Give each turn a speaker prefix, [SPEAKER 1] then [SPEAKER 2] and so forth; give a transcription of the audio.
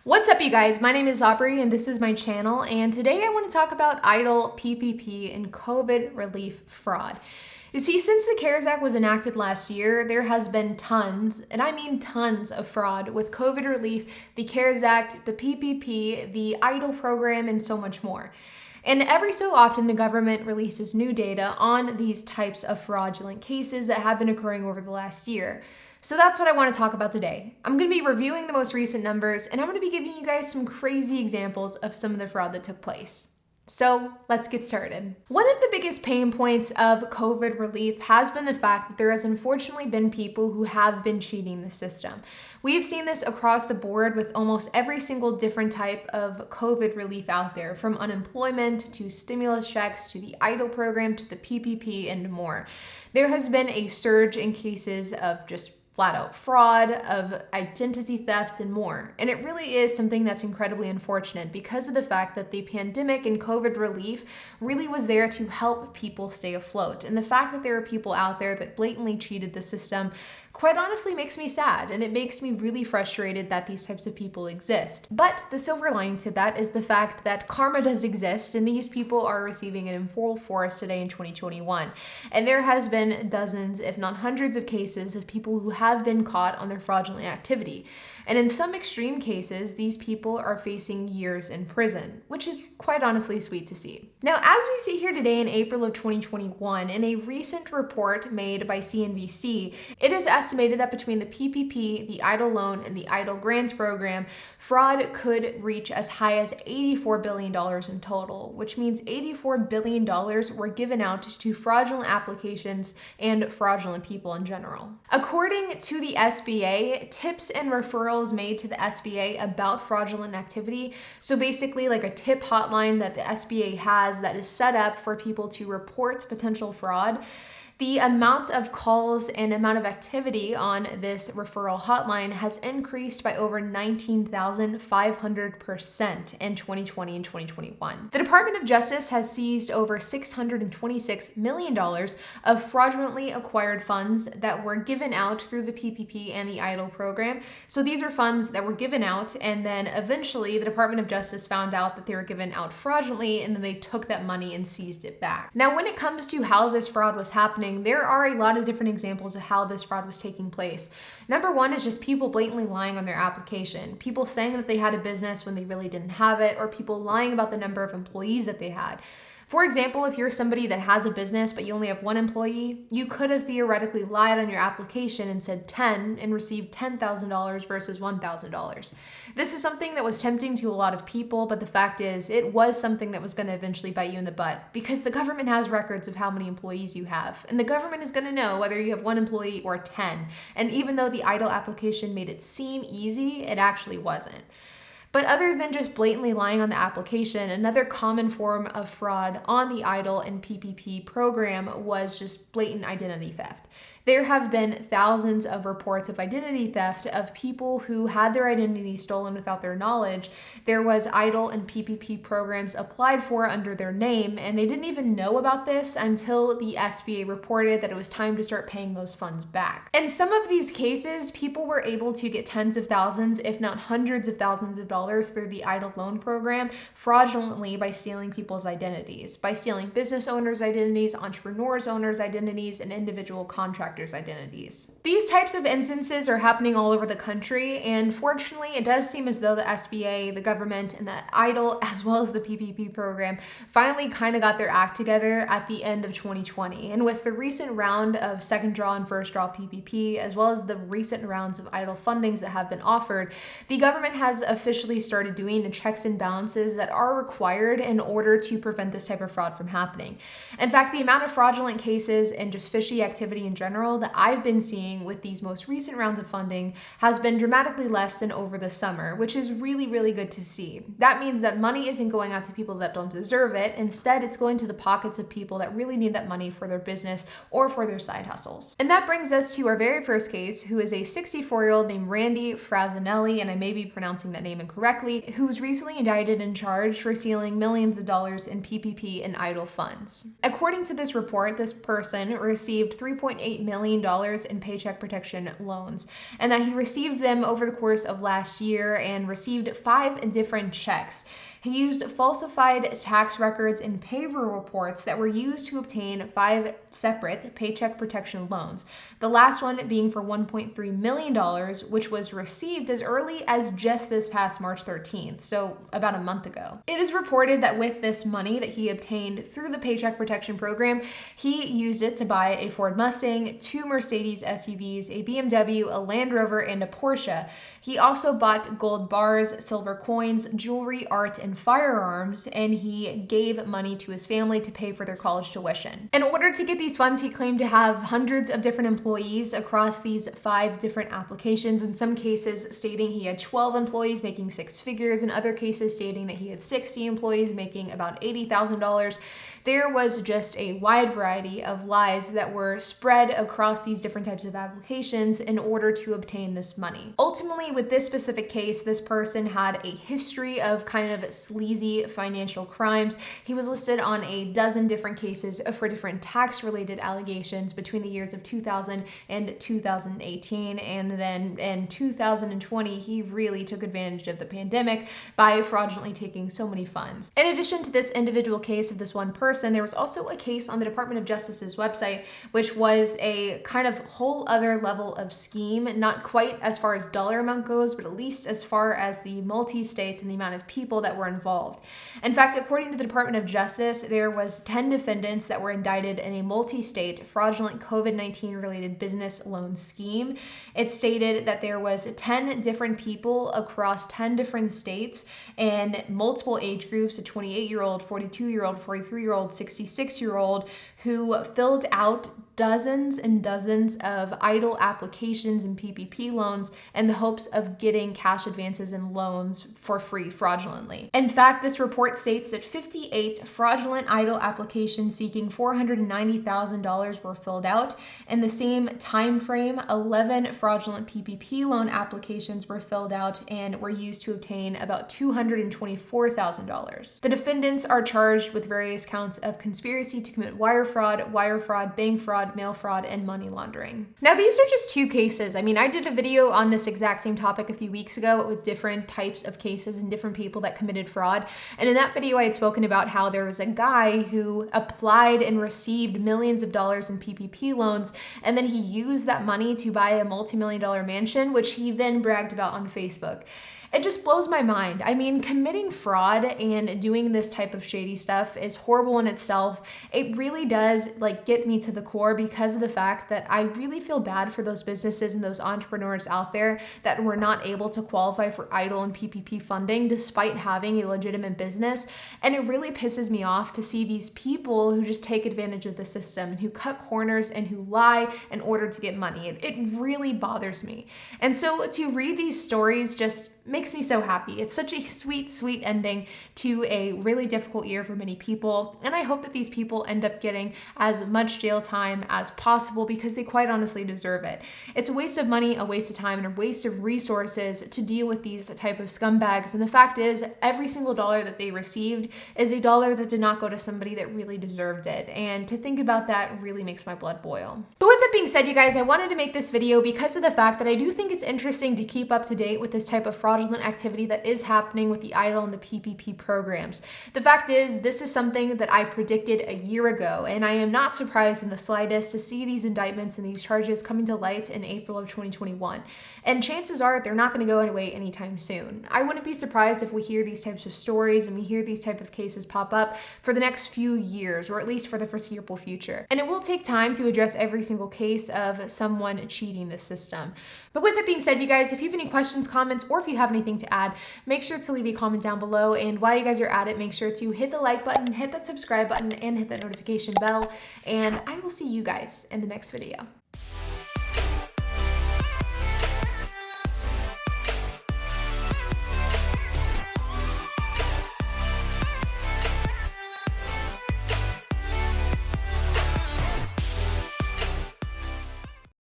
[SPEAKER 1] What's up, you guys? My name is Aubrey and this is my channel, and today I want to talk about EIDL, PPP, and COVID relief fraud. You see, since the CARES Act was enacted last year, there has been tons, and I mean tons, of fraud with COVID relief, the CARES Act, the PPP, the EIDL program, and so much more. And every so often, the government releases new data on these types of fraudulent cases that have been occurring over the last year. So that's what I want to talk about today. I'm going to be reviewing the most recent numbers, and I'm going to be giving you guys some crazy examples of some of the fraud that took place. So let's get started. One of the biggest pain points of COVID relief has been the fact that there has unfortunately been people who have been cheating the system. We've seen this across the board with almost every single different type of COVID relief out there, from unemployment to stimulus checks to the EIDL program to the PPP and more. There has been a surge in cases of just flat out fraud, of identity thefts, and more. And it really is something that's incredibly unfortunate because of the fact that the pandemic and COVID relief really was there to help people stay afloat. And the fact that there are people out there that blatantly cheated the system quite honestly makes me sad, and it makes me really frustrated that these types of people exist. But the silver lining to that is the fact that karma does exist, and these people are receiving it in full force today in 2021. And there has been dozens, if not hundreds, of cases of people who have been caught on their fraudulent activity. And in some extreme cases, these people are facing years in prison, which is quite honestly sweet to see. Now, as we see here today in April of 2021, in a recent report made by CNBC, it is estimated that between the PPP, the EIDL loan, and the EIDL grants program, fraud could reach as high as $84 billion in total, which means $84 billion were given out to fraudulent applications and fraudulent people in general. According to the SBA, tips and referrals made to the SBA about fraudulent activity, so basically like a tip hotline that the SBA has that is set up for people to report potential fraud, the amount of calls and amount of activity on this referral hotline has increased by over 19,500% in 2020 and 2021. The Department of Justice has seized over $626 million of fraudulently acquired funds that were given out through the PPP and the EIDL program. So these are funds that were given out, and then eventually the Department of Justice found out that they were given out fraudulently, and then they took that money and seized it back. Now, when it comes to how this fraud was happening, there are a lot of different examples of how this fraud was taking place. Number one is just people blatantly lying on their application. People saying that they had a business when they really didn't have it, or people lying about the number of employees that they had. For example, if you're somebody that has a business but you only have one employee, you could have theoretically lied on your application and said 10 and received $10,000 versus $1,000. This is something that was tempting to a lot of people, but the fact is it was something that was going to eventually bite you in the butt, because the government has records of how many employees you have, and the government is going to know whether you have one employee or 10. And even though the EIDL application made it seem easy, it actually wasn't. But other than just blatantly lying on the application, another common form of fraud on the EIDL and PPP program was just blatant identity theft. There have been thousands of reports of identity theft of people who had their identity stolen without their knowledge. There was EIDL and PPP programs applied for under their name, and they didn't even know about this until the SBA reported that it was time to start paying those funds back. In some of these cases, people were able to get tens of thousands, if not hundreds of thousands of dollars through the EIDL loan program fraudulently by stealing people's identities, by stealing business owners' identities, entrepreneurs' owners' identities, and individual contractors' identities. These types of instances are happening all over the country, and fortunately, it does seem as though the SBA, the government, and the EIDL, as well as the PPP program, finally kind of got their act together at the end of 2020. And with the recent round of second draw and first draw PPP, as well as the recent rounds of EIDL fundings that have been offered, the government has officially started doing the checks and balances that are required in order to prevent this type of fraud from happening. In fact, the amount of fraudulent cases and just fishy activity in general that I've been seeing with these most recent rounds of funding has been dramatically less than over the summer, which is really, really good to see. That means that money isn't going out to people that don't deserve it. Instead, it's going to the pockets of people that really need that money for their business or for their side hustles. And that brings us to our very first case, who is a 64-year-old named Randy Frazinelli, and I may be pronouncing that name incorrectly, who was recently indicted and charged for stealing millions of dollars in PPP and EIDL funds. According to this report, this person received $3.8 million million in Paycheck Protection loans, and that he received them over the course of last year and received 5 different checks. He used falsified tax records and payroll reports that were used to obtain 5 separate Paycheck Protection loans, the last one being for $1.3 million, which was received as early as just this past March 13th, so about a month ago. It is reported that with this money that he obtained through the Paycheck Protection program, he used it to buy a Ford Mustang, 2 Mercedes SUVs, a BMW, a Land Rover, and a Porsche. He also bought gold bars, silver coins, jewelry, art, and firearms, and he gave money to his family to pay for their college tuition. In order to get these funds, he claimed to have hundreds of different employees across these 5 different applications, in some cases stating he had 12 employees making 6 figures, in other cases stating that he had 60 employees making about $80,000. There was just a wide variety of lies that were spread across these different types of applications in order to obtain this money. Ultimately, with this specific case, this person had a history of kind of sleazy financial crimes. He was listed on a dozen different cases for different tax-related allegations between the years of 2000 and 2018, and then in 2020, he really took advantage of the pandemic by fraudulently taking so many funds. In addition to this individual case of this one person, there was also a case on the Department of Justice's website, which was a kind of whole other level of scheme, not quite as far as dollar amount goes, but at least as far as the multi-state and the amount of people that were involved. In fact, according to the Department of Justice, there was 10 defendants that were indicted in a multi-state fraudulent COVID-19 related business loan scheme. It stated that there was 10 different people across 10 different states and multiple age groups, a 28-year-old, 42-year-old, 43-year-old, 66-year-old, who filled out dozens and dozens of EIDL applications and PPP loans in the hopes of getting cash advances and loans for free fraudulently. In fact, this report states that 58 fraudulent EIDL applications seeking $490,000 were filled out. In the same time frame, 11 fraudulent PPP loan applications were filled out and were used to obtain about $224,000. The defendants are charged with various counts of conspiracy to commit wire fraud, bank fraud, mail fraud, and money laundering. Now, these are just 2 cases. I mean, I did a video on this exact same topic a few weeks ago with different types of cases and different people that committed fraud. And in that video, I had spoken about how there was a guy who applied and received millions of dollars in PPP loans, and then he used that money to buy a multi-million-dollar mansion, which he then bragged about on Facebook. It just blows my mind. I mean, committing fraud and doing this type of shady stuff is horrible in itself. It really does get me to the core because of the fact that I really feel bad for those businesses and those entrepreneurs out there that were not able to qualify for EIDL and PPP funding despite having a legitimate business. And it really pisses me off to see these people who just take advantage of the system and who cut corners and who lie in order to get money. It really bothers me. And so to read these stories just makes me so happy. It's such a sweet, sweet ending to a really difficult year for many people. And I hope that these people end up getting as much jail time as possible because they quite honestly deserve it. It's a waste of money, a waste of time, and a waste of resources to deal with these type of scumbags. And the fact is, every single dollar that they received is a dollar that did not go to somebody that really deserved it. And to think about that really makes my blood boil. But with that being said, you guys, I wanted to make this video because of the fact that I do think it's interesting to keep up to date with this type of fraudulent activity that is happening with the EIDL and the PPP programs. The fact is, this is something that I predicted a year ago, and I am not surprised in the slightest to see these indictments and these charges coming to light in April of 2021. And chances are they're not going to go away anytime soon. I wouldn't be surprised if we hear these types of stories and we hear these type of cases pop up for the next few years, or at least for the foreseeable future. And it will take time to address every single case of someone cheating the system. But with that being said, you guys, if you have any questions, comments, or if you have anything to add, make sure to leave a comment down below. And while you guys are at it, make sure to hit the like button, hit that subscribe button, and hit that notification bell. And I will see you guys in the next video.